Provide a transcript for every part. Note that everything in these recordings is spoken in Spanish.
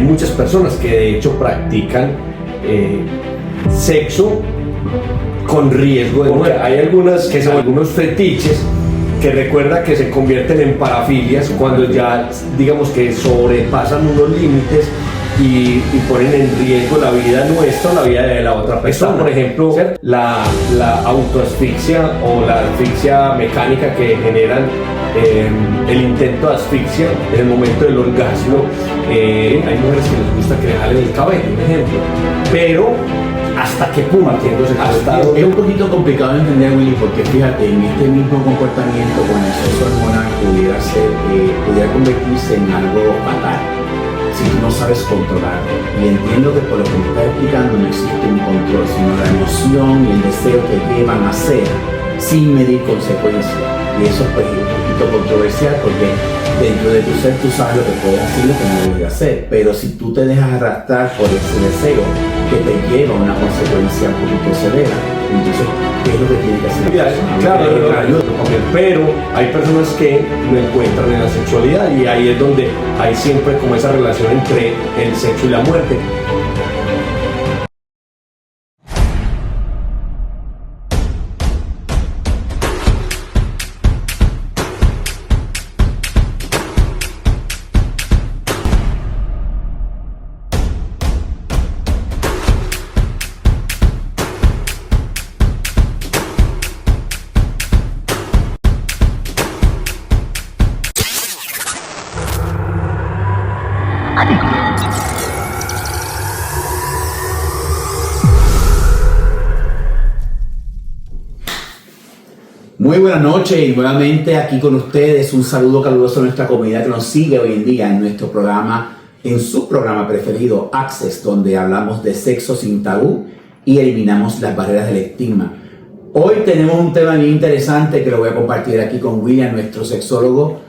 hay muchas personas que de hecho practican sexo con riesgo de muerte. Hay algunas que son algunos fetiches que recuerda que se convierten en parafilias cuando ya digamos que sobrepasan unos límites y ponen en riesgo la vida nuestra, la vida de la otra persona. Por ejemplo, la autoasfixia o la asfixia mecánica que generan el intento de asfixia en el momento del orgasmo. Hay mujeres que les gusta que le jalen el cabello, por ejemplo, pero ¿hasta qué punto? Es un poquito complicado de entender, Willy, porque fíjate, en este mismo comportamiento con el sexo hormonal pudiera convertirse en algo fatal si tú no sabes controlarlo. Y entiendo que por lo que me estás explicando no existe un control, sino la emoción y el deseo te llevan a hacer sin medir consecuencias. Y eso pues, es un poquito controversial porque dentro de tu ser tú sabes lo que puedes hacer y lo que no debes hacer. Pero si tú te dejas arrastrar por ese deseo que te lleva a una consecuencia un poquito severa, entonces, ¿qué es lo que tiene que hacer? Claro, pero hay personas que no encuentran en la sexualidad y ahí es donde hay siempre como esa relación entre el sexo y la muerte. Muy buenas noches y nuevamente aquí con ustedes un saludo caluroso a nuestra comunidad que nos sigue hoy en día en nuestro programa, en su programa preferido Access, donde hablamos de sexo sin tabú y eliminamos las barreras del estigma. Hoy tenemos un tema bien interesante que lo voy a compartir aquí con William, nuestro sexólogo,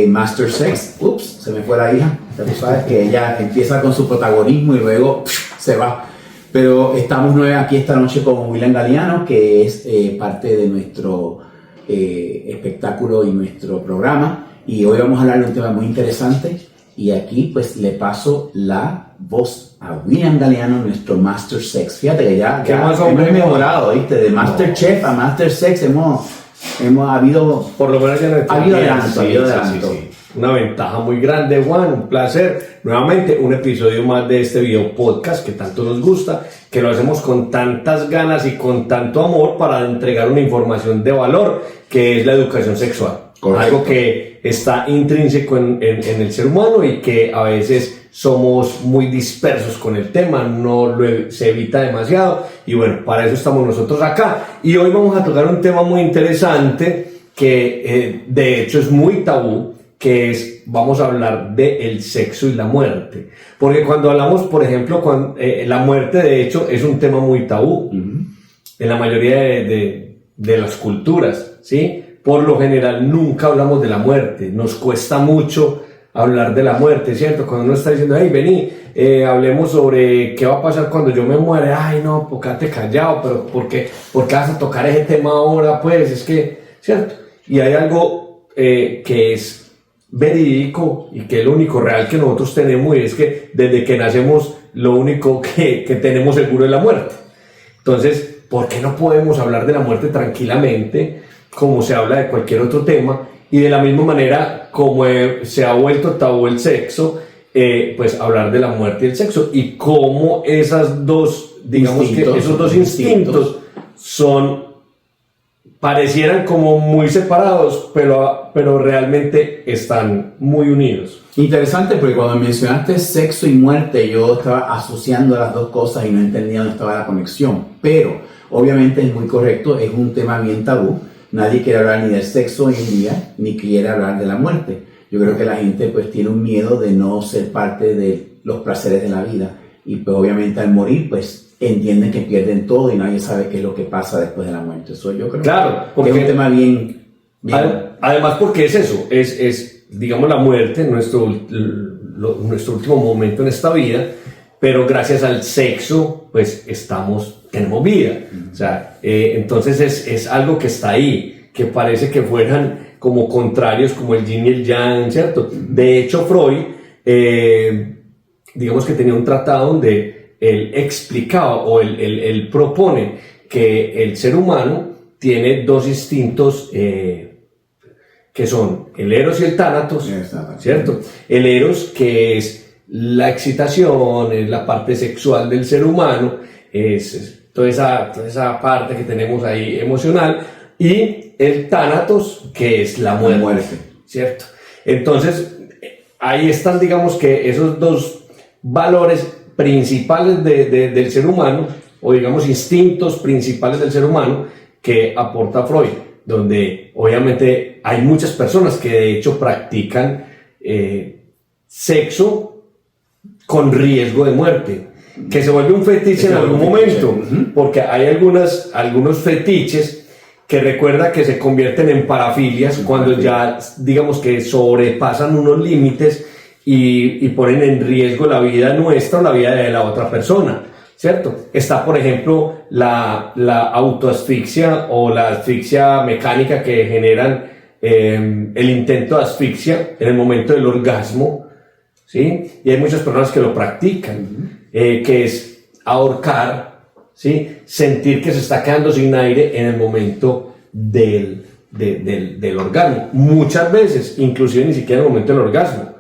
Master Sex. Ups, se me fue la hija. Ya tú sabes que ella empieza con su protagonismo y luego se va. Pero estamos aquí esta noche con William Galeano, que es parte de nuestro espectáculo y nuestro programa, y hoy vamos a hablar de un tema muy interesante y aquí pues le paso la voz a William Galeano, nuestro Master Sex. Fíjate que ya hemos mejorado, ¿viste? De Master Chef a Master Sex hemos habido, por lo menos ha habido adelanto. Sí. Una ventaja muy grande, Juan, un placer. Nuevamente, un episodio más de este video podcast que tanto nos gusta, que lo hacemos con tantas ganas y con tanto amor para entregar una información de valor, que es la educación sexual. Correcto. Algo que está intrínseco en el ser humano y que a veces somos muy dispersos con el tema, se evita demasiado. Y bueno, para eso estamos nosotros acá. Y hoy vamos a tocar un tema muy interesante que de hecho es muy tabú, que vamos a hablar del sexo y la muerte. Porque cuando hablamos, por ejemplo, la muerte de hecho es un tema muy tabú en la mayoría de las culturas, ¿sí? Por lo general nunca hablamos de la muerte, nos cuesta mucho hablar de la muerte, ¿cierto? Cuando uno está diciendo, hey, vení, hablemos sobre qué va a pasar cuando yo me muera. Ay, no, pues quédate callado, pero ¿por qué vas a tocar ese tema ahora? Pues es que, ¿cierto? Y hay algo que es verídico y que es lo único real que nosotros tenemos, y es que desde que nacemos lo único que tenemos seguro es la muerte. Entonces, ¿por qué no podemos hablar de la muerte tranquilamente como se habla de cualquier otro tema? Y de la misma manera como se ha vuelto tabú el sexo, pues hablar de la muerte y el sexo, y cómo esas dos, digamos que esos dos instintos parecieran como muy separados, pero realmente están muy unidos. Interesante, porque cuando mencionaste sexo y muerte, yo estaba asociando las dos cosas y no entendía dónde estaba la conexión. Pero, obviamente es muy correcto, es un tema bien tabú. Nadie quiere hablar ni del sexo hoy en día, ni quiere hablar de la muerte. Yo creo que la gente pues tiene un miedo de no ser parte de los placeres de la vida. Y pues obviamente al morir, pues entienden que pierden todo y nadie sabe qué es lo que pasa después de la muerte. Eso yo creo porque que es un tema bien. Además, porque es eso, es digamos la muerte, nuestro último momento en esta vida, pero gracias al sexo, pues tenemos vida. O sea, entonces es algo que está ahí, que parece que fueran como contrarios, como el yin y el yang, ¿cierto? De hecho, Freud digamos que tenía un tratado donde él explicaba o él propone que el ser humano tiene dos instintos que son el eros y el tánatos, ¿cierto? El eros, que es la excitación, es la parte sexual del ser humano, es toda esa parte que tenemos ahí emocional, y el tánatos, que es la muerte, ¿cierto? Entonces, ahí están, digamos que esos dos valores principales del ser humano, o digamos instintos principales del ser humano, que aporta Freud, donde obviamente hay muchas personas que de hecho practican sexo con riesgo de muerte, que se vuelve un fetiche en algún momento, porque hay algunos fetiches que recuerda que se convierten en parafilias cuando ya, digamos, que sobrepasan unos límites y ponen en riesgo la vida nuestra o la vida de la otra persona, ¿cierto? Está, por ejemplo, la autoasfixia o la asfixia mecánica que generan el intento de asfixia en el momento del orgasmo, ¿sí? Y hay muchas personas que lo practican, que es ahorcar, ¿sí? Sentir que se está quedando sin aire en el momento del orgasmo. Muchas veces, inclusive ni siquiera en el momento del orgasmo,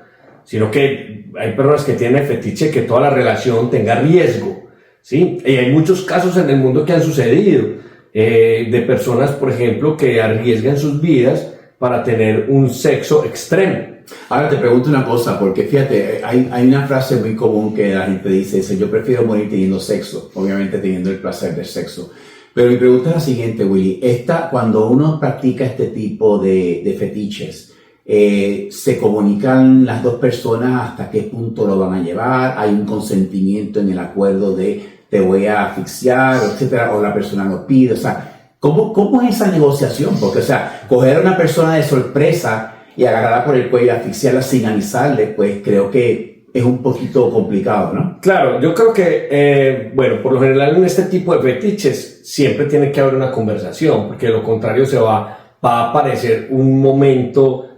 sino que hay personas que tienen el fetiche que toda la relación tenga riesgo, ¿sí? Y hay muchos casos en el mundo que han sucedido, de personas, por ejemplo, que arriesgan sus vidas para tener un sexo extremo. Ahora te pregunto una cosa, porque fíjate, hay una frase muy común que la gente dice, yo prefiero morir teniendo sexo, obviamente teniendo el placer del sexo. Pero mi pregunta es la siguiente, Willy, cuando uno practica este tipo de fetiches, ¿se comunican las dos personas hasta qué punto lo van a llevar? ¿Hay un consentimiento en el acuerdo de te voy a asfixiar, etcétera, o la persona lo pide? O sea, ¿cómo es esa negociación? Porque, o sea, coger a una persona de sorpresa y agarrarla por el cuello y asfixiarla sin avisarle, pues creo que es un poquito complicado, ¿no? Claro, yo creo que, bueno, por lo general en este tipo de fetiches siempre tiene que haber una conversación, porque de lo contrario va a aparecer un momento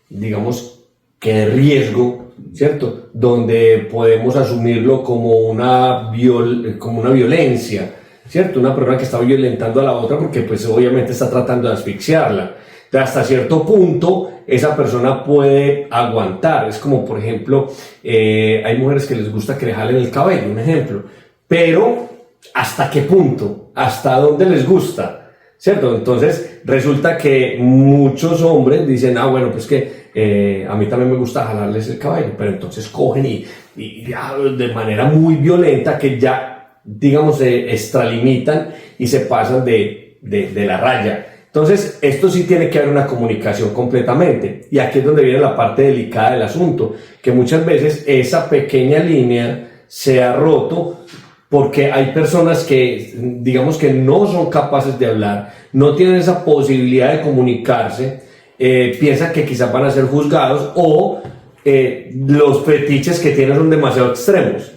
digamos, que de riesgo, ¿cierto? Donde podemos asumirlo como una violencia, ¿cierto? Una persona que está violentando a la otra porque pues obviamente está tratando de asfixiarla. Hasta cierto punto esa persona puede aguantar. Es como, por ejemplo, hay mujeres que les gusta que le jalen el cabello, un ejemplo, pero ¿hasta qué punto? ¿Hasta dónde les gusta? ¿Cierto? Entonces resulta que muchos hombres dicen, bueno, pues que a mí también me gusta jalarles el cabello, pero entonces cogen y de manera muy violenta que ya, digamos, se extralimitan y se pasan de la raya. Entonces, esto sí tiene que haber una comunicación completamente. Y aquí es donde viene la parte delicada del asunto, que muchas veces esa pequeña línea se ha roto porque hay personas que, digamos, que no son capaces de hablar, no tienen esa posibilidad de comunicarse, piensan que quizás van a ser juzgados o los fetiches que tienen son demasiado extremos.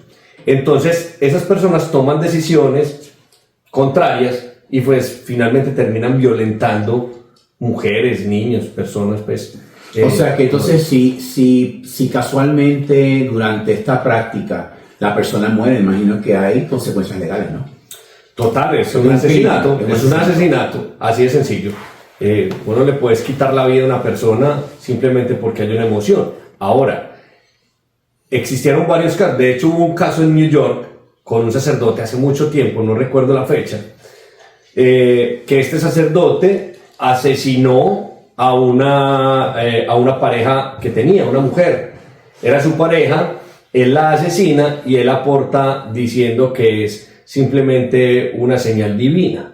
Entonces, esas personas toman decisiones contrarias y pues finalmente terminan violentando mujeres, niños, personas, pues. O sea que entonces si casualmente durante esta práctica la persona muere, imagino que hay consecuencias legales, ¿no? Total, es un asesinato, es un asesinato, así de sencillo. Bueno, le puedes quitar la vida a una persona simplemente porque hay una emoción. Ahora, existieron varios casos, de hecho hubo un caso en New York con un sacerdote hace mucho tiempo, no recuerdo la fecha, que este sacerdote asesinó a una pareja que tenía, una mujer. Era su pareja, él la asesina y él aporta diciendo que es simplemente una señal divina.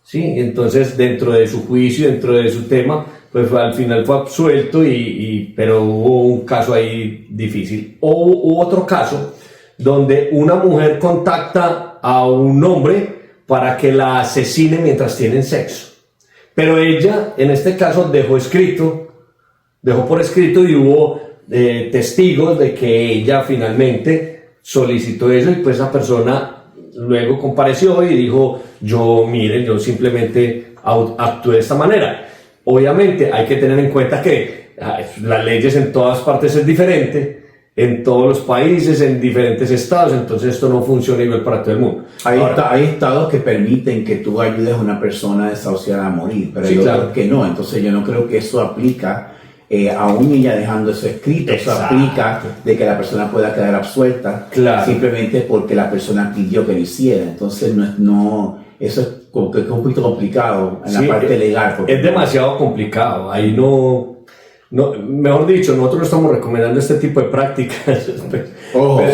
¿Sí? Entonces, dentro de su juicio, dentro de su tema, pues al final fue absuelto, pero hubo un caso ahí difícil. Hubo otro caso donde una mujer contacta a un hombre para que la asesine mientras tienen sexo. Pero ella, en este caso, dejó por escrito y hubo testigos de que ella finalmente solicitó eso y pues esa persona luego compareció y dijo, yo simplemente actué de esta manera. Obviamente hay que tener en cuenta que las leyes en todas partes es diferente, en todos los países, en diferentes estados, entonces esto no funciona igual para todo el mundo. Hay estados que permiten que tú ayudes a una persona desahuciada a morir, pero hay otros que no, entonces yo no creo que eso aplica, aún ella dejando eso escrito, eso aplica de que la persona pueda quedar absuelta simplemente porque la persona pidió que lo hiciera, entonces eso es como que es un poquito complicado en la parte legal. Es demasiado complicado, ahí no, mejor dicho, nosotros no estamos recomendando este tipo de prácticas.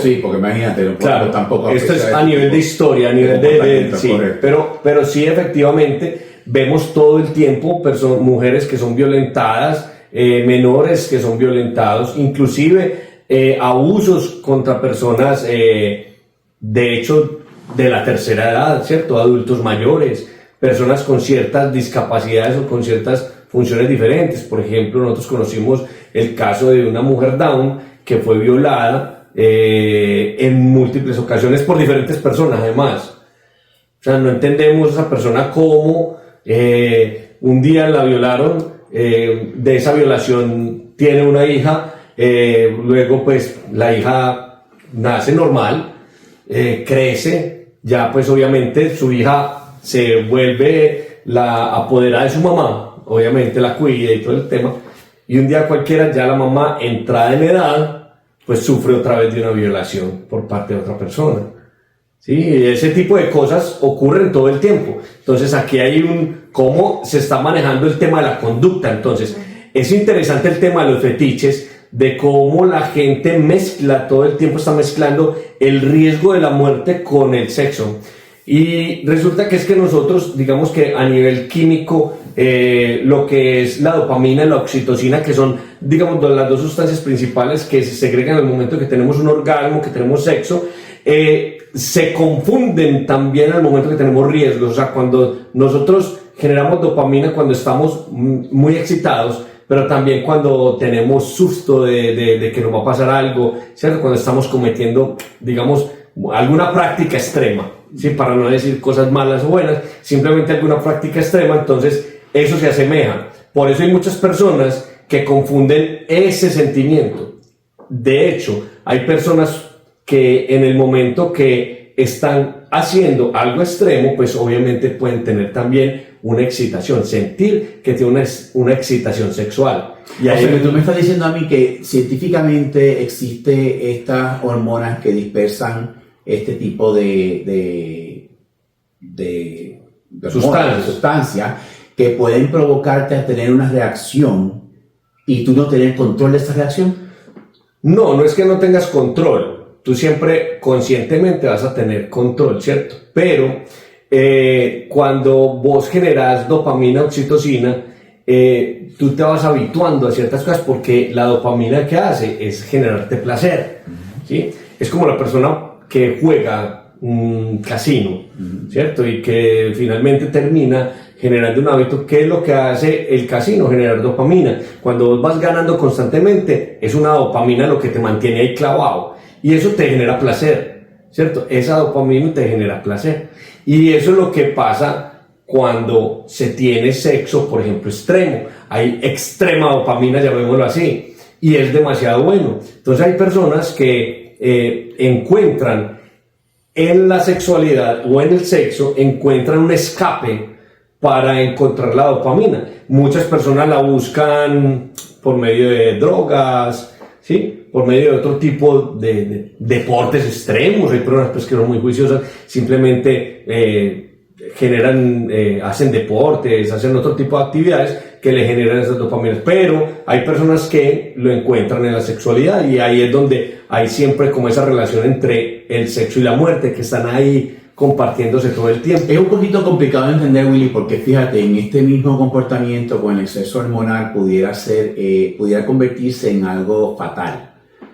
Sí, porque imagínate, claro, tampoco esto es a nivel de historia, a nivel sí, pero sí, efectivamente, vemos todo el tiempo mujeres que son violentadas, menores que son violentados, inclusive abusos contra personas, de hecho, de la tercera edad, ¿cierto? Adultos mayores, personas con ciertas discapacidades o con ciertas funciones diferentes. Por ejemplo, nosotros conocimos el caso de una mujer Down que fue violada en múltiples ocasiones por diferentes personas, además. O sea, no entendemos a esa persona cómo un día la violaron, de esa violación tiene una hija, luego pues la hija nace normal, crece, ya pues obviamente su hija se vuelve la apoderada de su mamá, obviamente la cuida y todo el tema, y un día cualquiera ya la mamá, entrada en edad, pues sufre otra vez de una violación por parte de otra persona. Sí, ese tipo de cosas ocurren todo el tiempo. Entonces aquí hay cómo se está manejando el tema de la conducta. Entonces es interesante el tema de los fetiches, de cómo la gente todo el tiempo está mezclando el riesgo de la muerte con el sexo. Y resulta que es que nosotros, digamos que a nivel químico, lo que es la dopamina y la oxitocina, que son, digamos, las dos sustancias principales que se segregan al momento que tenemos un orgasmo, que tenemos sexo, se confunden también al momento que tenemos riesgos. O sea, cuando nosotros generamos dopamina cuando estamos muy excitados, pero también cuando tenemos susto de que nos va a pasar algo, ¿cierto? Cuando estamos cometiendo, digamos, alguna práctica extrema, ¿sí? Para no decir cosas malas o buenas, simplemente alguna práctica extrema, entonces eso se asemeja. Por eso hay muchas personas que confunden ese sentimiento. De hecho, hay personas que en el momento que están haciendo algo extremo, pues obviamente pueden tener también una excitación, sentir que tiene una excitación sexual. Y ahí, o sea, tú me estás diciendo a mí que científicamente existe estas hormonas que dispersan este tipo de sustancias que pueden provocarte a tener una reacción y tú no tener control de esa reacción. No es que no tengas control. Tú siempre conscientemente vas a tener control, ¿cierto? Pero cuando vos generas dopamina, oxitocina, tú te vas habituando a ciertas cosas porque la dopamina que hace es generarte placer, ¿sí? Es como la persona que juega un casino, ¿cierto? Y que finalmente termina generando un hábito. ¿Qué es lo que hace el casino? Generar dopamina. Cuando vos vas ganando constantemente, es una dopamina lo que te mantiene ahí clavado. Y eso te genera placer, ¿cierto? Esa dopamina te genera placer. Y eso es lo que pasa cuando se tiene sexo, por ejemplo, extremo. Hay extrema dopamina, llamémoslo así, y es demasiado bueno. Entonces hay personas que encuentran en la sexualidad o en el sexo, encuentran un escape para encontrar la dopamina. Muchas personas la buscan por medio de drogas, ¿sí? Por medio de otro tipo de deportes extremos. Hay personas pues, que son muy juiciosas, simplemente hacen deportes, hacen otro tipo de actividades que le generan esas dopaminas, pero hay personas que lo encuentran en la sexualidad y ahí es donde hay siempre como esa relación entre el sexo y la muerte, que están ahí compartiéndose todo el tiempo. Es un poquito complicado de entender, Willy, porque fíjate, en este mismo comportamiento con el exceso hormonal pudiera convertirse en algo fatal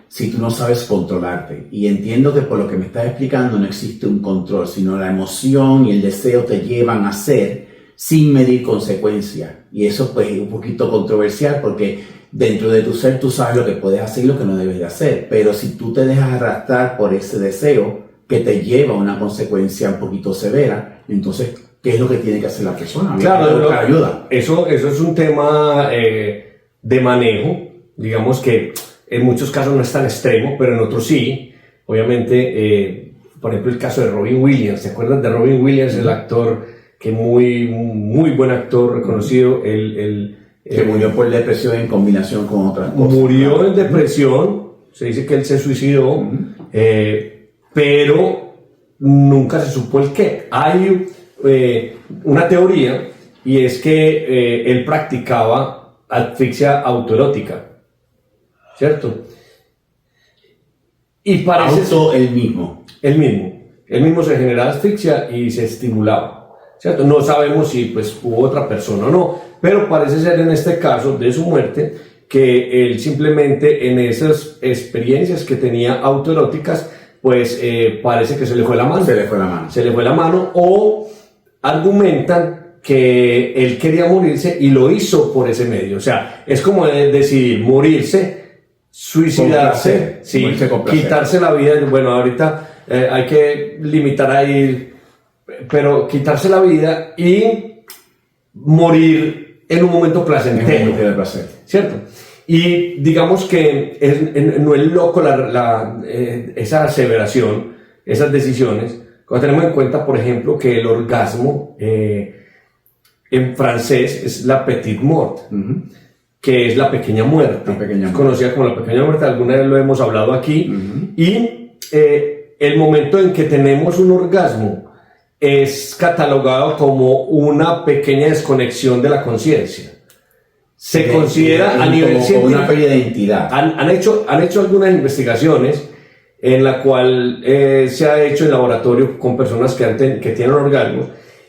si tú no sabes controlarte. Y entiendo que por lo que me estás explicando no existe un control, sino la emoción y el deseo te llevan a hacer sin medir consecuencias. Y eso pues es un poquito controversial porque dentro de tu ser tú sabes lo que puedes hacer y lo que no debes de hacer. Pero si tú te dejas arrastrar por ese deseo que te lleva a una consecuencia un poquito severa, entonces, ¿qué es lo que tiene que hacer la persona? Claro, ayuda. Eso es un tema de manejo. Digamos que en muchos casos no es tan extremo, pero en otros sí. Obviamente, por ejemplo, el caso de Robin Williams. ¿Se acuerdan de Robin Williams, el actor que muy buen actor reconocido? Que murió por depresión en combinación con otras cosas. Murió en depresión, se dice que él se suicidó, pero nunca se supo el qué. Hay una teoría, y es que él practicaba asfixia autoerótica, ¿cierto? Y parece Él mismo se generaba asfixia y se estimulaba, ¿cierto? No sabemos si pues hubo otra persona o no, pero parece ser en este caso de su muerte que él simplemente en esas experiencias que tenía autoeróticas, pues parece que se le fue la mano. Se le fue la mano, o argumentan que él quería morirse y lo hizo por ese medio. O sea, es como decidir morirse, suicidarse, sí, quitarse la vida. Bueno, ahorita hay que limitar ahí, pero quitarse la vida y morir en un momento placentero, ¿cierto? Y digamos que no es loco esa aseveración, esas decisiones, cuando tenemos en cuenta, por ejemplo, que el orgasmo en francés es la petite mort, que es la pequeña muerte, conocida como la pequeña muerte. Alguna vez lo hemos hablado aquí. Y el momento en que tenemos un orgasmo es catalogado como una pequeña desconexión de la conciencia. Se considera a nivel científico una pérdida de identidad. Han hecho algunas investigaciones en la cual se ha hecho en laboratorio con personas que tienen orgasmos,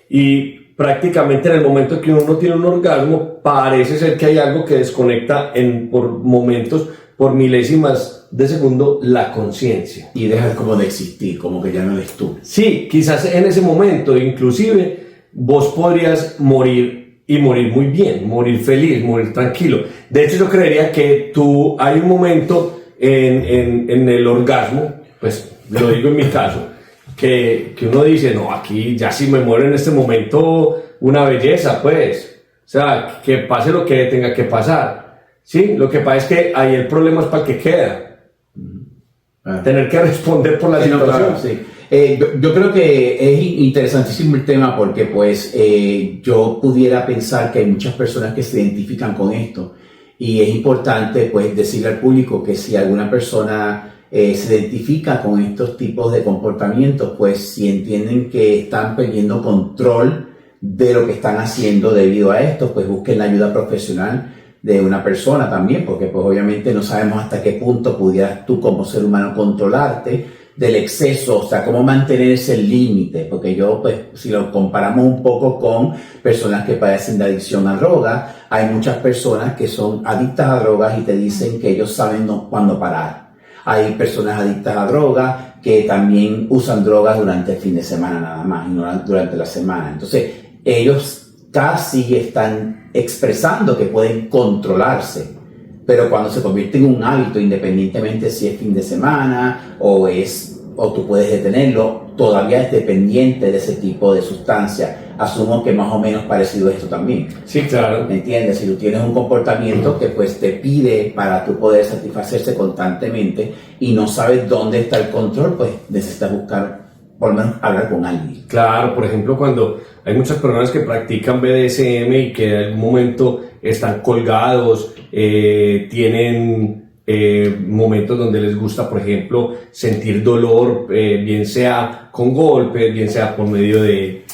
y prácticamente en el momento que uno tiene un orgasmo parece ser que hay algo que desconecta por momentos, por milésimas de segundo, la conciencia. Y dejas como de existir, como que ya no eres tú. Sí, quizás en ese momento inclusive vos podrías morir, y morir muy bien, morir feliz, morir tranquilo. De hecho, yo creería que hay un momento en el orgasmo, pues lo digo en mi caso, que uno dice, no, aquí ya si me muero en este momento, una belleza, pues. O sea, que pase lo que tenga que pasar. Sí, lo que pasa es que ahí el problema es para el que queda. Tener que responder por la situación. Claro, sí. Yo creo que es interesantísimo el tema, porque pues yo pudiera pensar que hay muchas personas que se identifican con esto, y es importante pues decirle al público que si alguna persona se identifica con estos tipos de comportamientos, pues si entienden que están perdiendo control de lo que están haciendo debido a esto, pues busquen la ayuda profesional de una persona también, porque pues obviamente no sabemos hasta qué punto pudieras tú como ser humano controlarte del exceso, o sea, cómo mantener ese límite, porque yo, pues, si lo comparamos un poco con personas que padecen de adicción a drogas, hay muchas personas que son adictas a drogas y te dicen que ellos saben cuándo parar. Hay personas adictas a drogas que también usan drogas durante el fin de semana nada más, y no durante la semana. Entonces, ellos casi están expresando que pueden controlarse, pero cuando se convierte en un hábito, independientemente si es fin de semana o tú puedes detenerlo, todavía es dependiente de ese tipo de sustancia. Asumo que más o menos parecido a esto también. Sí, claro. ¿Me entiendes? Si tú tienes un comportamiento que pues te pide para tú poder satisfacerse constantemente y no sabes dónde está el control, pues necesitas buscar, por lo menos hablar con alguien. Claro, por ejemplo, cuando hay muchas personas que practican BDSM y que en algún momento están colgados, tienen momentos donde les gusta, por ejemplo, sentir dolor, bien sea con golpes, bien sea por medio de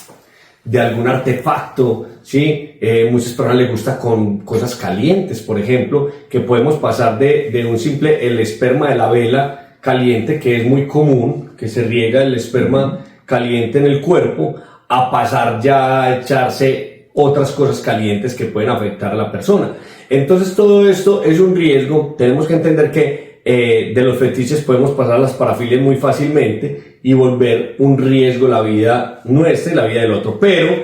algún artefacto, ¿sí? Muchas personas les gusta con cosas calientes, por ejemplo, que podemos pasar de un simple, el esperma de la vela caliente, que es muy común, que se riega el esperma caliente en el cuerpo, a pasar ya a echarse otras cosas calientes que pueden afectar a la persona. Entonces todo esto es un riesgo. Tenemos que entender que de los fetiches podemos pasar a las parafilias muy fácilmente y volver un riesgo la vida nuestra y la vida del otro, pero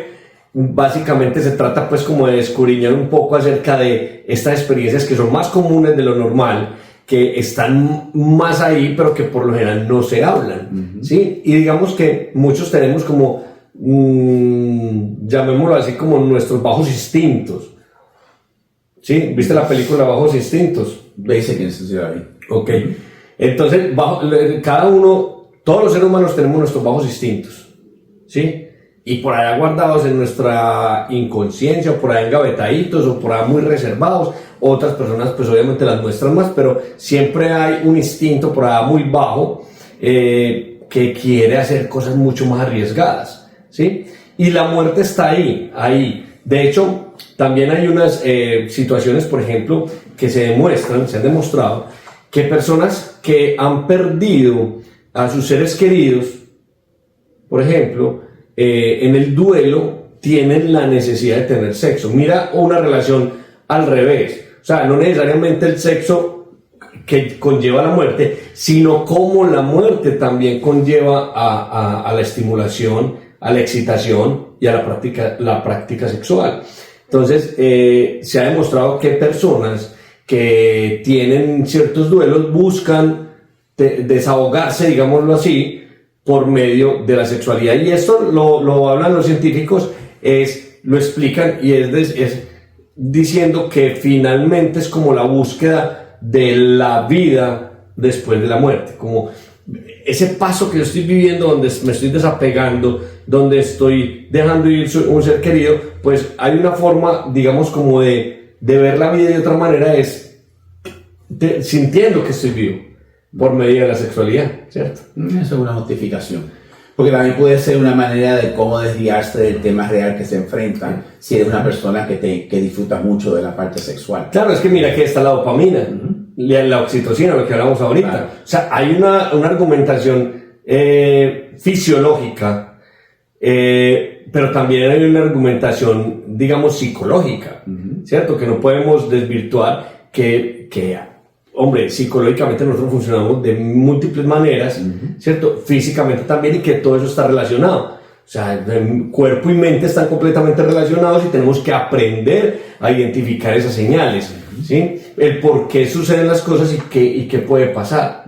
básicamente se trata pues como de escudriñar un poco acerca de estas experiencias que son más comunes de lo normal, que están más ahí, pero que por lo general no se hablan, ¿sí? Y digamos que muchos tenemos como, llamémoslo así, como nuestros bajos instintos, ¿sí? ¿Viste la película Bajos Instintos? veces que necesita ahí. Ok. Entonces, cada uno, todos los seres humanos tenemos nuestros bajos instintos, ¿sí? Y por allá guardados en nuestra inconsciencia, o por allá engavetaditos, o por allá muy reservados. Otras personas, pues obviamente las muestran más, pero siempre hay un instinto por allá muy bajo que quiere hacer cosas mucho más arriesgadas, ¿sí? Y la muerte está ahí. De hecho, también hay unas situaciones, por ejemplo, que se han demostrado, que personas que han perdido a sus seres queridos, por ejemplo, en el duelo, tienen la necesidad de tener sexo. Mira una relación al revés. O sea, no necesariamente el sexo que conlleva la muerte, sino cómo la muerte también conlleva a la estimulación, a la excitación y a la práctica sexual. Entonces, se ha demostrado que personas que tienen ciertos duelos buscan desahogarse, digámoslo así, por medio de la sexualidad. Y esto lo hablan los científicos, lo explican y es diciendo que finalmente es como la búsqueda de la vida después de la muerte, como ese paso que yo estoy viviendo, donde me estoy desapegando, donde estoy dejando ir un ser querido, pues hay una forma, digamos, como de ver la vida de otra manera, sintiendo que estoy vivo por medio de la sexualidad, ¿cierto? Eso es una justificación. Porque también puede ser una manera de cómo desviarse del tema real que se enfrentan si eres una persona que disfruta mucho de la parte sexual. Claro, es que mira que está la dopamina, la oxitocina, lo que hablamos ahorita. Claro. O sea, hay una argumentación fisiológica, pero también hay una argumentación, digamos, psicológica, ¿cierto? Que no podemos desvirtuar que hombre, psicológicamente nosotros funcionamos de múltiples maneras, ¿cierto? Físicamente también, y que todo eso está relacionado. O sea, cuerpo y mente están completamente relacionados y tenemos que aprender a identificar esas señales, ¿sí? El por qué suceden las cosas y qué puede pasar.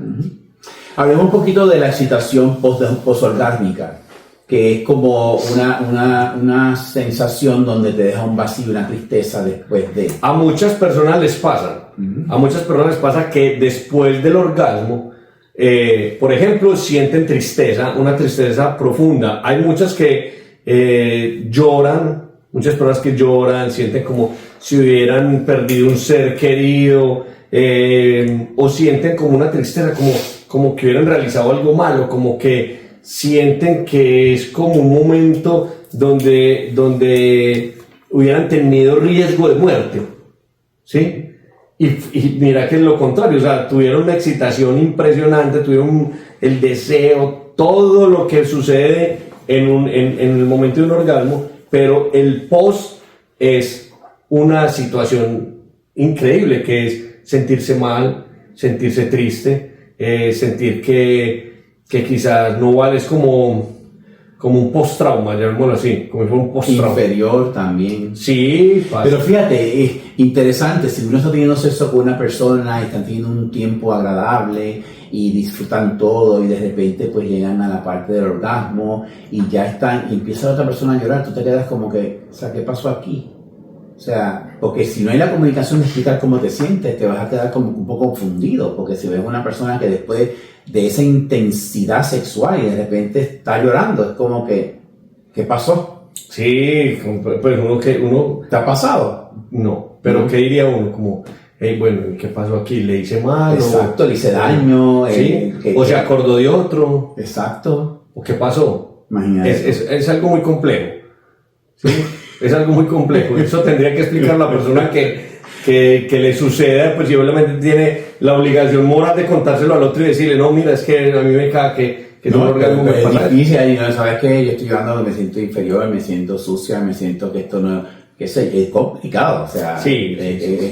Hablemos un poquito de la excitación postorgásmica, que es como una sensación donde te deja un vacío, una tristeza después de... A muchas personas les pasa. A muchas personas les pasa que después del orgasmo, por ejemplo, sienten tristeza, una tristeza profunda. Hay muchas que muchas personas que lloran, sienten como si hubieran perdido un ser querido, o sienten como una tristeza, como que hubieran realizado algo malo, como que sienten que es como un momento donde hubieran tenido riesgo de muerte, ¿sí? Y mira que es lo contrario, o sea, tuvieron una excitación impresionante, tuvieron el deseo, todo lo que sucede en el momento de un orgasmo, pero el post es una situación increíble, que es sentirse mal, sentirse triste, sentir que quizás no vales como un post-trauma, llamémoslo así, como si fuera un post-trauma. Inferior también. Sí, pasa. Pero fíjate, es interesante, si uno está teniendo sexo con una persona y están teniendo un tiempo agradable y disfrutan todo y de repente pues llegan a la parte del orgasmo y ya y empieza la otra persona a llorar, tú te quedas como que, o sea, ¿qué pasó aquí? O sea, porque si no hay la comunicación de explicar cómo te sientes, te vas a quedar como un poco confundido, porque si ves una persona que después de esa intensidad sexual y de repente está llorando, es como que, ¿qué pasó? Sí, pues uno... ¿Te ha pasado? No, pero ¿qué diría uno? Como, hey, bueno, ¿qué pasó aquí? ¿Le hice mal? Exacto, le hice daño. ¿Sí? ¿O se acordó de otro? Exacto. ¿O qué pasó? Imagínate. Es algo muy complejo, ¿sí? Es algo muy complejo. Eso tendría que explicar la persona que le suceda, pues si obviamente tiene la obligación moral de contárselo al otro y decirle, no, mira, es que a mí me caga que no, es un orgasmo me pasa. Es difícil, y no, ¿sabes qué? Yo estoy llorando, me siento inferior, me siento sucia, me siento que esto no... que es complicado, o sea, sí.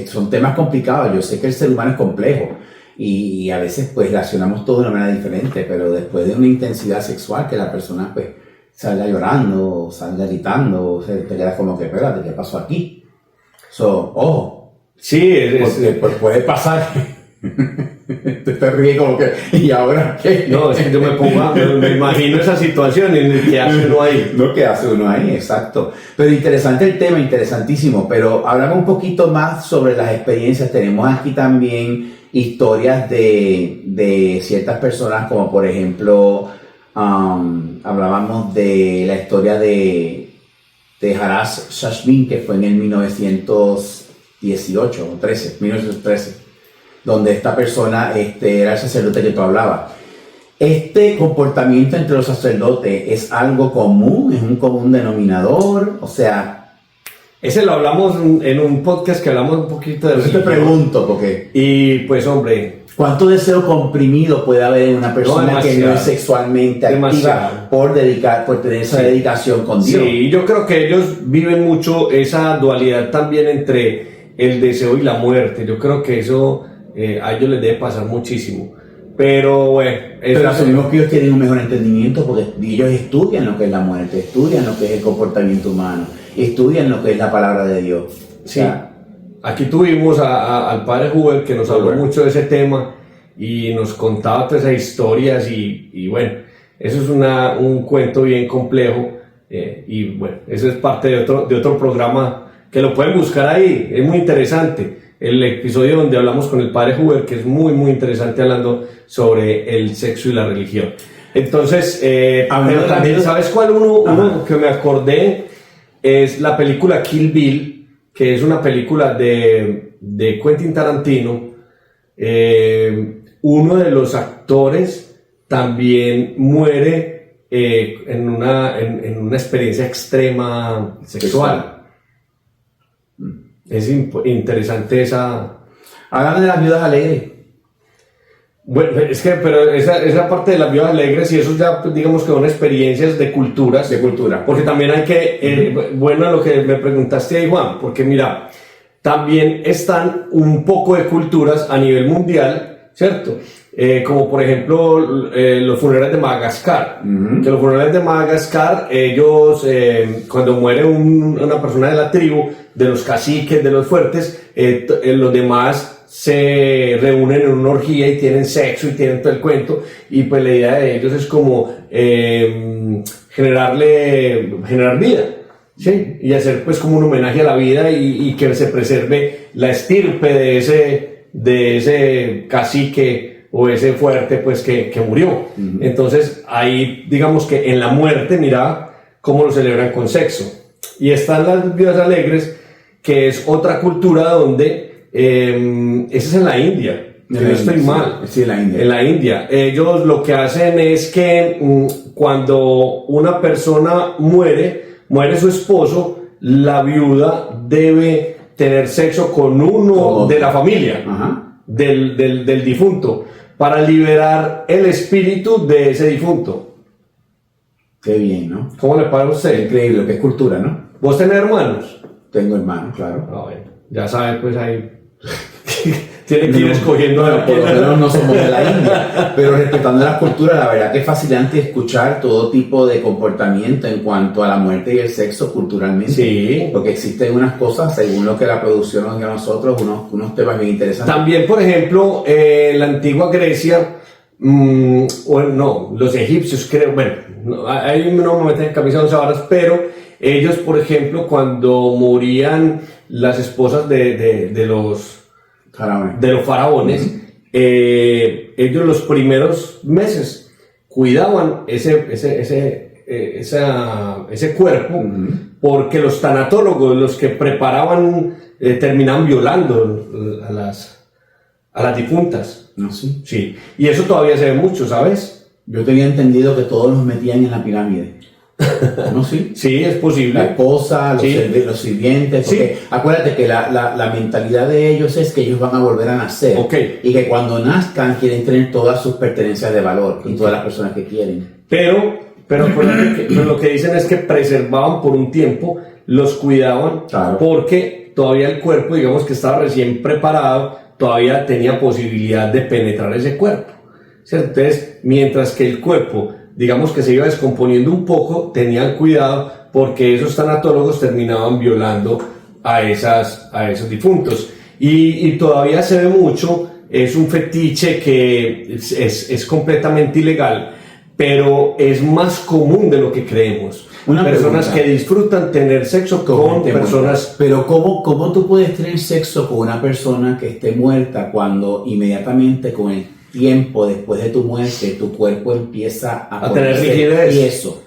Son temas complicados. Yo sé que el ser humano es complejo y a veces pues reaccionamos todos de una manera diferente, pero después de una intensidad sexual que la persona pues salga llorando, salga gritando, o sea, te quedas como que, espérate, ¿qué pasó aquí? Ojo. Sí, porque puede pasar Te ríes como que, ¿y ahora qué? No, es que yo me imagino esa situación en la que hace uno ahí. Lo que hace uno ahí, exacto. Pero interesante el tema, interesantísimo. Pero hablamos un poquito más sobre las experiencias. Tenemos aquí también historias de ciertas personas, como por ejemplo, hablábamos de la historia de Harash Shashmin, que fue en el 1918 o 1913. Donde esta persona era el sacerdote que tú hablabas. Este comportamiento entre los sacerdotes es algo común, es un común denominador, o sea... Ese lo hablamos en un podcast que hablamos un poquito de religión. Te pregunto, porque... Y pues, hombre... ¿Cuánto deseo comprimido puede haber en una persona que no es sexualmente activa por tener esa dedicación con Dios? Sí, yo creo que ellos viven mucho esa dualidad también entre el deseo y la muerte. Yo creo que eso... a ellos les debe pasar muchísimo, pero bueno, pero asumimos que ellos tienen un mejor entendimiento porque ellos estudian lo que es la muerte, estudian lo que es el comportamiento humano, estudian lo que es la palabra de Dios. Sí, aquí tuvimos al padre Huber que nos habló mucho de ese tema y nos contaba todas esas historias y bueno, eso es un cuento bien complejo y bueno, eso es parte de otro programa que lo pueden buscar ahí, es muy interesante. El episodio donde hablamos con el padre Huber, que es muy muy interesante, hablando sobre el sexo y la religión. Entonces, pero también, ¿sabes cuál uno que me acordé? Es la película Kill Bill, que es una película de Quentin Tarantino. Uno de los actores también muere en una experiencia extrema sexual. Es interesante esa... Háblame de las viudas alegres. Bueno, es que, pero esa parte de las viudas alegres y eso ya, digamos que son experiencias de culturas. De cultura. Porque también hay que, bueno, lo que me preguntaste ahí, Juan, porque mira, también están un poco de culturas a nivel mundial, ¿cierto? Como por ejemplo los funerales de Madagascar, que los funerales de Madagascar, ellos cuando muere una persona de la tribu, de los caciques, de los fuertes, los demás se reúnen en una orgía y tienen sexo y tienen todo el cuento, y pues la idea de ellos es como generar vida, ¿sí? Y hacer pues como un homenaje a la vida y que se preserve la estirpe de ese cacique o ese fuerte pues que murió. Entonces ahí digamos que en la muerte mira cómo lo celebran con sexo. Y están las viudas alegres, que es otra cultura donde esa es en la India, no estoy mal. Sí, en la India ellos lo que hacen es que cuando una persona muere su esposo, la viuda debe tener sexo con uno de la familia. Del difunto, para liberar el espíritu de ese difunto. Qué bien, ¿no? ¿Cómo le parece a usted? Increíble, que es cultura, ¿no? ¿Vos tenés hermanos? Tengo hermanos, claro. Bueno, ya sabes, pues ahí tiene que ir escogiendo. No, por lo menos no somos de la India, pero respetando las culturas, la verdad que es fascinante escuchar todo tipo de comportamiento en cuanto a la muerte y el sexo culturalmente. Sí. Porque existen unas cosas, según lo que la producción nos dio a nosotros, unos temas bien interesantes. También, por ejemplo, la antigua Grecia, los egipcios, creo, bueno, ahí no me meten en camisa de 11 varas, pero ellos, por ejemplo, cuando morían las esposas de los faraones, ellos los primeros meses cuidaban ese cuerpo, porque los tanatólogos, los que preparaban, terminaban violando a las difuntas. ¿No? Sí. Sí, y eso todavía se ve mucho, ¿sabes? Yo tenía entendido que todos los metían en la pirámide. ¿No? Sí. Sí, es posible. La esposa, los sirvientes. Porque sí. Acuérdate que la mentalidad de ellos es que ellos van a volver a nacer. Y que cuando nazcan quieren tener todas sus pertenencias de valor y todas las personas que quieren. Pero lo que dicen es que preservaban por un tiempo, los cuidaban, porque todavía el cuerpo, digamos que estaba recién preparado, todavía tenía posibilidad de penetrar ese cuerpo, ¿cierto? Entonces, mientras que el cuerpo, digamos que se iba descomponiendo un poco, tenían cuidado porque esos tanatólogos terminaban violando a esos difuntos. Y todavía se ve mucho es un fetiche que es completamente ilegal, pero es más común de lo que creemos. Personas que disfrutan tener sexo con personas... Pero ¿cómo tú puedes tener sexo con una persona que esté muerta cuando inmediatamente con el tiempo después de tu muerte tu cuerpo empieza a tener rigidez? Y eso,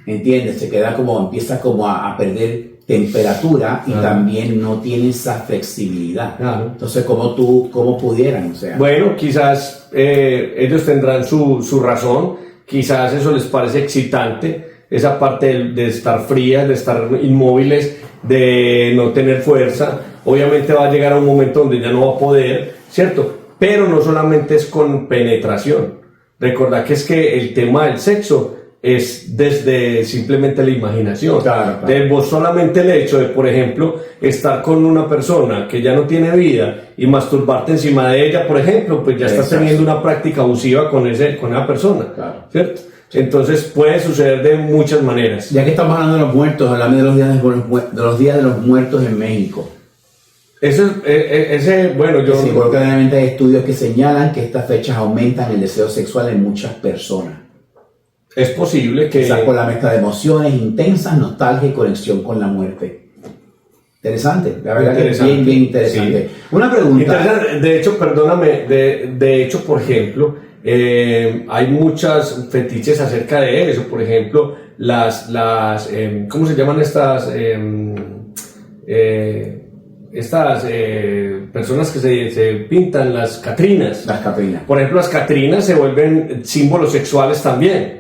¿entiendes? Empieza como a perder temperatura y también no tiene esa flexibilidad. Entonces, ¿cómo pudieran? O sea, bueno, quizás ellos tendrán su razón, quizás eso les parece excitante, esa parte de estar frías, de estar inmóviles, de no tener fuerza. Obviamente va a llegar a un momento donde ya no va a poder, ¿cierto? Pero no solamente es con penetración. Recordad que es que el tema del sexo es desde simplemente la imaginación. Claro. Vos solamente el hecho de, por ejemplo, estar con una persona que ya no tiene vida y masturbarte encima de ella, por ejemplo, pues ya estás teniendo una práctica abusiva con esa persona, ¿cierto? Entonces puede suceder de muchas maneras. Ya que estamos hablando de los muertos, hablamos de los días de los muertos en México. Bueno, yo... Sí, porque obviamente hay estudios que señalan que estas fechas aumentan el deseo sexual en muchas personas. Es posible que... Quizás por la mezcla de emociones intensas, nostalgia y conexión con la muerte. Interesante, la verdad que es bien interesante. Sí. Una pregunta. De hecho, perdóname, de hecho, por ejemplo, hay muchas fetiches acerca de eso. Por ejemplo, ¿cómo se llaman estas? Estas personas que se pintan, las catrinas. Las catrinas. Por ejemplo, las catrinas se vuelven símbolos sexuales también.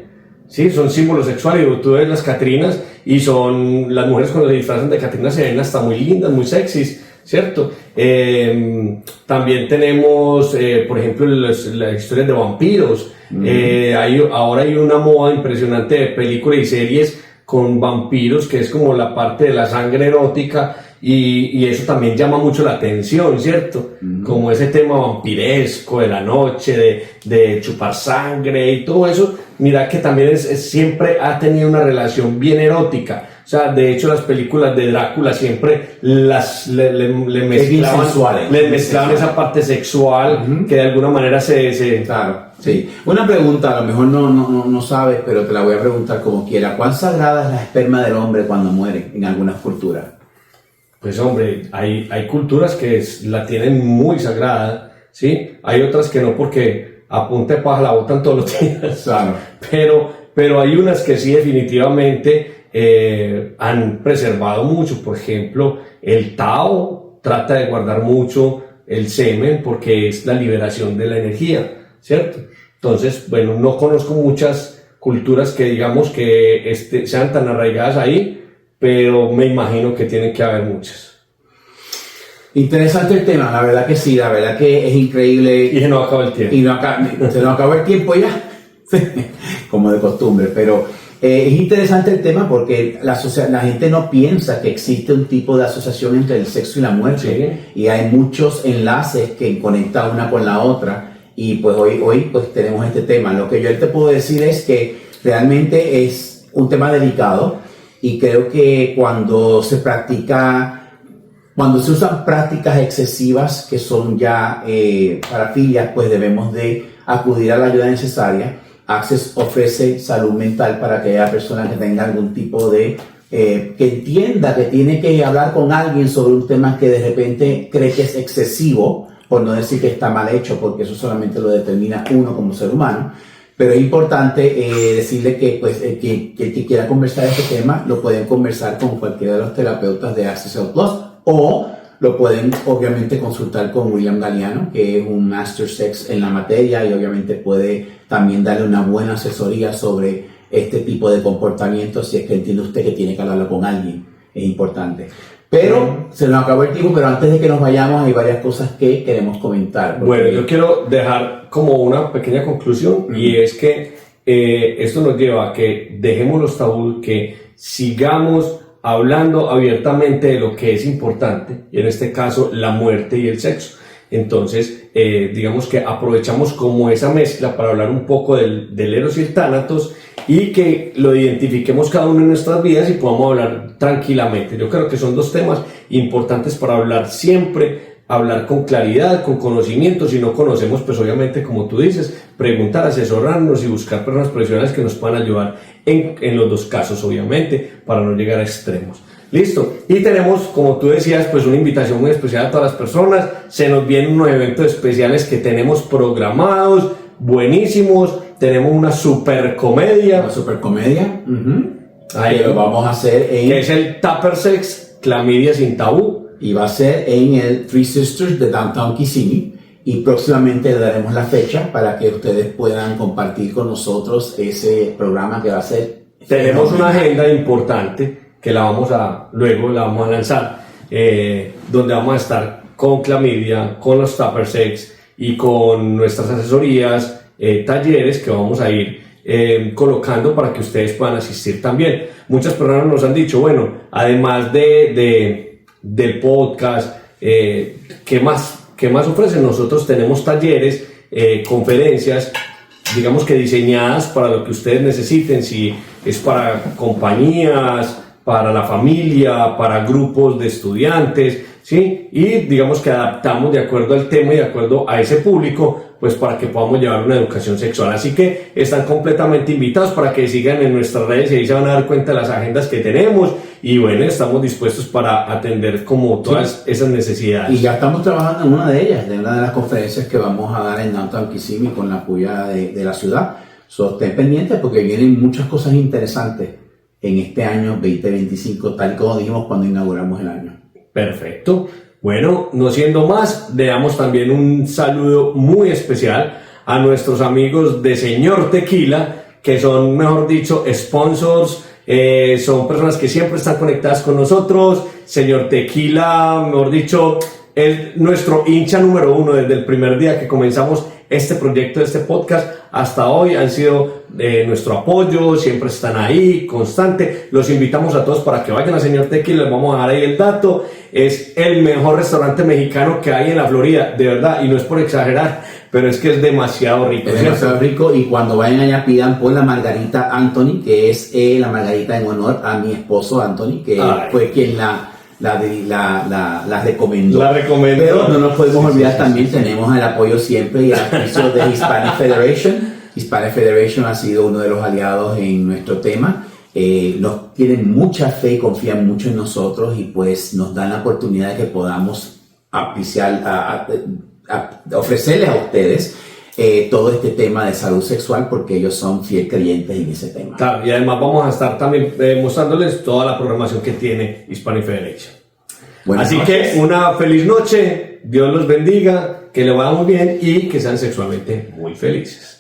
Sí, son símbolos sexuales. Y tú ves las catrinas y son las mujeres cuando se disfrazan de catrinas se ven hasta muy lindas, muy sexys, ¿cierto? También tenemos, por ejemplo, las historias de vampiros. Ahora hay una moda impresionante de películas y series con vampiros, que es como la parte de la sangre erótica. Y eso también llama mucho la atención, ¿cierto? Como ese tema vampiresco de la noche, de chupar sangre y todo eso. Mira que también siempre ha tenido una relación bien erótica. O sea, de hecho las películas de Drácula siempre le mezclaban esa parte sexual que de alguna manera Claro, sí. Una pregunta, a lo mejor no sabes, pero te la voy a preguntar como quiera. ¿Cuán sagrada es la esperma del hombre cuando muere en algunas culturas? Pues hombre, hay culturas que la tienen muy sagrada, ¿sí? Hay otras que no, porque a punta de paja la botan todos los días. Claro. Pero hay unas que sí definitivamente han preservado mucho. Por ejemplo, el Tao trata de guardar mucho el semen porque es la liberación de la energía, ¿cierto? Entonces, bueno, no conozco muchas culturas que digamos que sean tan arraigadas ahí, pero me imagino que tienen que haber muchas. Interesante el tema, la verdad que sí, la verdad que es increíble. Y se nos acaba el tiempo. Se nos acabó el tiempo ya, como de costumbre, pero es interesante el tema porque la gente no piensa que existe un tipo de asociación entre el sexo y la muerte, y hay muchos enlaces que conectan una con la otra, y pues hoy pues tenemos este tema. Lo que yo te puedo decir es que realmente es un tema delicado. Y creo que cuando se usan prácticas excesivas que son ya parafilias, pues debemos de acudir a la ayuda necesaria. Access ofrece salud mental para aquella persona que tenga algún tipo de, que entienda que tiene que hablar con alguien sobre un tema que de repente cree que es excesivo, por no decir que está mal hecho, porque eso solamente lo determina uno como ser humano. Pero es importante decirle que pues, el que quiera conversar este tema lo pueden conversar con cualquiera de los terapeutas de Access Plus, o lo pueden obviamente consultar con William Galiano, que es un Master Sex en la materia, y obviamente puede también darle una buena asesoría sobre este tipo de comportamiento, si es que entiende usted que tiene que hablarlo con alguien. Es importante. Pero se nos acabó el tiempo, pero antes de que nos vayamos hay varias cosas que queremos comentar. Bueno, yo quiero dejar como una pequeña conclusión, y es que esto nos lleva a que dejemos los tabús, que sigamos hablando abiertamente de lo que es importante, y en este caso la muerte y el sexo. Entonces, digamos que aprovechamos como esa mezcla para hablar un poco del Eros y el Tánatos, y que lo identifiquemos cada uno en nuestras vidas y podamos hablar tranquilamente. Yo creo que son dos temas importantes para hablar siempre hablar con claridad, con conocimiento. Si no conocemos, pues obviamente, como tú dices, preguntar, asesorarnos y buscar personas profesionales que nos puedan ayudar en los dos casos, obviamente, para no llegar a extremos. Listo. Y tenemos, como tú decías, pues una invitación muy especial a todas las personas. Se nos vienen unos eventos especiales que tenemos programados, buenísimos. Tenemos una super comedia. Una super comedia. Ahí Que lo vamos a hacer en... que es el Tupper Sex, Clamidia sin tabú. Y va a ser en el Three Sisters de Downtown Kissimmee. Y próximamente le daremos la fecha para que ustedes puedan compartir con nosotros ese programa que va a ser. Tenemos una agenda importante que luego la vamos a lanzar, donde vamos a estar con Clamidia, con los Tupper Sex y con nuestras asesorías, talleres que vamos a ir colocando para que ustedes puedan asistir también. Muchas personas nos han dicho, bueno, además del podcast, ¿qué más ofrecen? Nosotros tenemos talleres, conferencias, digamos que diseñadas para lo que ustedes necesiten, si es para compañías, para la familia, para grupos de estudiantes, ¿sí? Y digamos que adaptamos de acuerdo al tema y de acuerdo a ese público, pues para que podamos llevar una educación sexual. Así que están completamente invitados para que sigan en nuestras redes y ahí se van a dar cuenta de las agendas que tenemos. Y bueno, estamos dispuestos para atender como todas esas necesidades. Y ya estamos trabajando en una de ellas, de una de las conferencias que vamos a dar en Downtown Kissimmee con la apoyo de la ciudad. Estén pendientes porque vienen muchas cosas interesantes en este año 2025, tal como dijimos cuando inauguramos el año. Perfecto. Bueno, no siendo más, le damos también un saludo muy especial a nuestros amigos de Señor Tequila, que son, mejor dicho, sponsors, son personas que siempre están conectadas con nosotros. Señor Tequila, mejor dicho, es nuestro hincha número uno desde el primer día que comenzamos este proyecto, este podcast, hasta hoy han sido nuestro apoyo, siempre están ahí, constante. Los invitamos a todos para que vayan a Señor Tequila, les vamos a dejar ahí el dato. Es el mejor restaurante mexicano que hay en la Florida, de verdad, y no es por exagerar, pero es que es demasiado rico. Es demasiado rico, y cuando vayan allá pidan por la margarita Anthony, que es la margarita en honor a mi esposo Anthony, que fue quien la recomendó. La recomendó. Pero no nos podemos olvidar, también tenemos el apoyo siempre y el auspicio de Hispanic Federation. Hispanic Federation ha sido uno de los aliados en nuestro tema. Nos tienen mucha fe y confían mucho en nosotros, y pues nos dan la oportunidad de que podamos ofrecerles a ustedes todo este tema de salud sexual, porque ellos son fiel creyentes en ese tema. Claro, y además vamos a estar también mostrándoles toda la programación que tiene Hispanic Federation. Buenas Así noches. que una feliz noche, Dios los bendiga, que le vaya muy bien y que sean sexualmente muy felices.